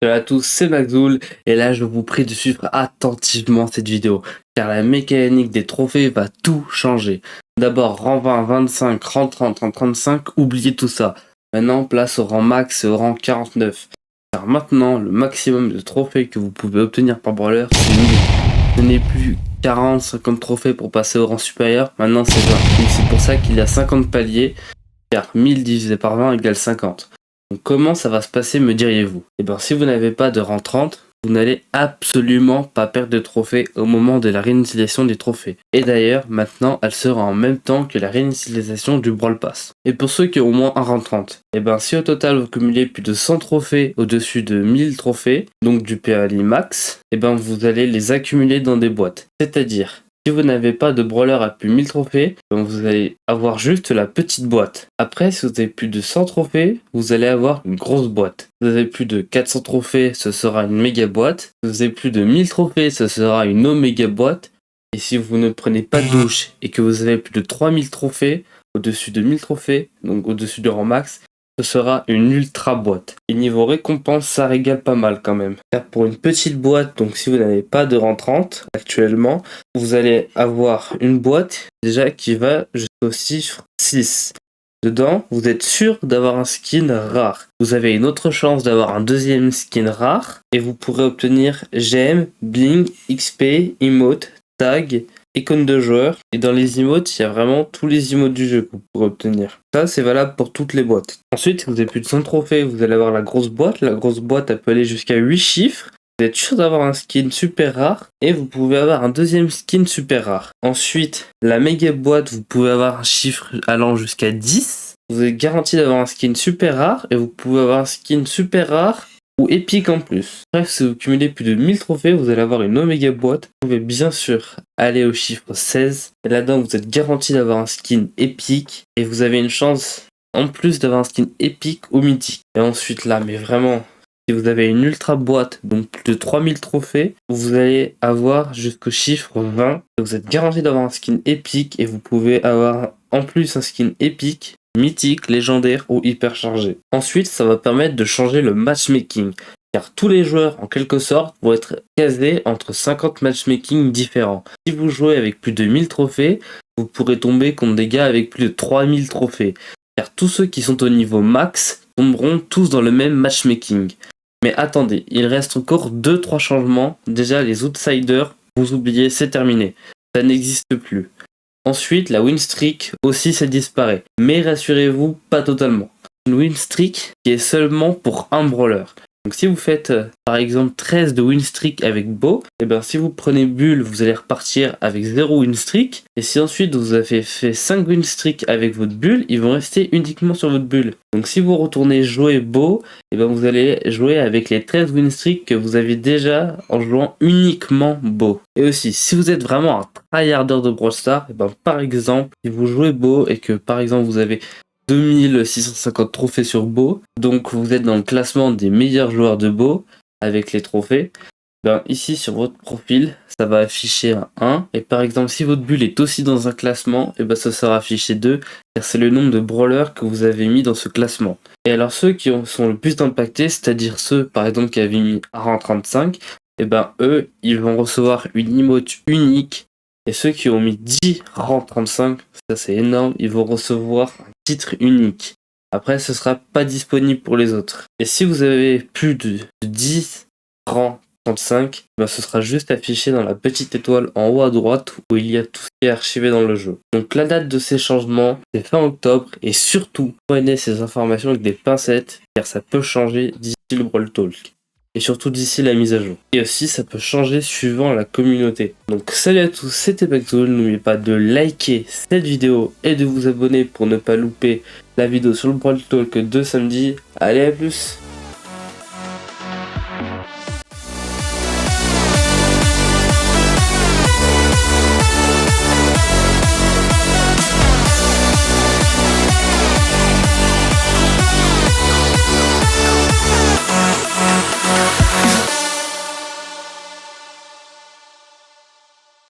Salut à tous, c'est Maxoul et là je vous prie de suivre attentivement cette vidéo car la mécanique des trophées va tout changer. D'abord rang 20, 25, rang 30, rang 35, oubliez tout ça. Maintenant place au rang max et au rang 49. Car maintenant le maximum de trophées que vous pouvez obtenir par brawler c'est 1000. Ce n'est plus 40, 50 trophées pour passer au rang supérieur, maintenant c'est 20. Et c'est pour ça qu'il y a 50 paliers car 1000 divisé par 20 égale 50. Donc comment ça va se passer, me diriez-vous? Eh bien, si vous n'avez pas de rang 30, vous n'allez absolument pas perdre de trophée au moment de la réinitialisation des trophées. Et d'ailleurs, maintenant, elle sera en même temps que la réinitialisation du Brawl Pass. Et pour ceux qui ont au moins un rang 30, eh bien, si au total vous cumulez plus de 100 trophées au-dessus de 1000 trophées, donc du PALI max, eh bien, vous allez les accumuler dans des boîtes. C'est-à-dire, si vous n'avez pas de brawler à plus de 1000 trophées, donc vous allez avoir juste la petite boîte. Après, si vous avez plus de 100 trophées, vous allez avoir une grosse boîte. Si vous avez plus de 400 trophées, ce sera une méga boîte. Si vous avez plus de 1000 trophées, ce sera une oméga boîte. Et si vous ne prenez pas de douche et que vous avez plus de 3000 trophées, au-dessus de 1000 trophées, donc au-dessus du rang max, ce sera une ultra boîte. Et niveau récompense, ça régale pas mal quand même. Car pour une petite boîte, donc si vous n'avez pas de rang 30 actuellement, vous allez avoir une boîte déjà qui va jusqu'au chiffre 6. Dedans, vous êtes sûr d'avoir un skin rare. Vous avez une autre chance d'avoir un deuxième skin rare et vous pourrez obtenir gemme, bling, XP, emote, tag, icône de joueur, et dans les emotes, il y a vraiment tous les emotes du jeu que vous pourrez obtenir. Ça, c'est valable pour toutes les boîtes. Ensuite, si vous avez plus de 100 trophées, vous allez avoir la grosse boîte. La grosse boîte, elle peut aller jusqu'à 8 chiffres. Vous êtes sûr d'avoir un skin super rare et vous pouvez avoir un deuxième skin super rare. Ensuite, la méga boîte, vous pouvez avoir un chiffre allant jusqu'à 10. Vous êtes garanti d'avoir un skin super rare et vous pouvez avoir un skin super rare ou épique en plus. Bref, si vous cumulez plus de 1000 trophées, vous allez avoir une oméga boîte. Vous pouvez bien sûr aller au chiffre 16. Et là-dedans, vous êtes garanti d'avoir un skin épique. Et vous avez une chance en plus d'avoir un skin épique ou mythique. Et ensuite là, mais vraiment, si vous avez une ultra boîte, donc plus de 3000 trophées, vous allez avoir jusqu'au chiffre 20. Vous êtes garanti d'avoir un skin épique. Et vous pouvez avoir en plus un skin épique, mythique, légendaire ou hyper chargé. Ensuite, ça va permettre de changer le matchmaking, car tous les joueurs, en quelque sorte, vont être casés entre 50 matchmaking différents. Si vous jouez avec plus de 1000 trophées, vous pourrez tomber contre des gars avec plus de 3000 trophées, car tous ceux qui sont au niveau max tomberont tous dans le même matchmaking. Mais attendez, il reste encore 2-3 changements. Déjà, les outsiders, vous oubliez, c'est terminé. Ça n'existe plus. Ensuite, la win streak aussi, ça disparaît. Mais rassurez-vous, pas totalement. Une win streak qui est seulement pour un brawler. Donc si vous faites par exemple 13 de win streak avec Bo, et bien si vous prenez Bull, vous allez repartir avec 0 win streak. Et si ensuite vous avez fait 5 win streak avec votre Bull, ils vont rester uniquement sur votre Bull. Donc si vous retournez jouer Bo, et bien vous allez jouer avec les 13 win streak que vous avez déjà en jouant uniquement Bo. Et aussi, si vous êtes vraiment un tryharder de Brawl Stars, et ben par exemple, si vous jouez Bo et que par exemple vous avez 2650 trophées sur Bo, donc vous êtes dans le classement des meilleurs joueurs de Bo avec les trophées, ben ici sur votre profil ça va afficher un 1, et par exemple si votre bulle est aussi dans un classement, et ben ça sera affiché 2 car c'est le nombre de brawlers que vous avez mis dans ce classement. Et alors ceux qui sont le plus impactés, c'est-à-dire ceux par exemple qui avaient mis un rang 35, et ben eux ils vont recevoir une emote unique. Et ceux qui ont mis 10 rangs 35, ça c'est énorme, ils vont recevoir un titre unique. Après, ce sera pas disponible pour les autres. Et si vous avez plus de 10 rangs 35, ben ce sera juste affiché dans la petite étoile en haut à droite où il y a tout ce qui est archivé dans le jeu. Donc la date de ces changements, c'est fin octobre, et surtout, prenez ces informations avec des pincettes, car ça peut changer d'ici le Brawl Talk. Et surtout d'ici la mise à jour. Et aussi, ça peut changer suivant la communauté. Donc salut à tous, c'était Maxoul. N'oubliez pas de liker cette vidéo et de vous abonner pour ne pas louper la vidéo sur le Brawl Talk de samedi. Allez, à plus!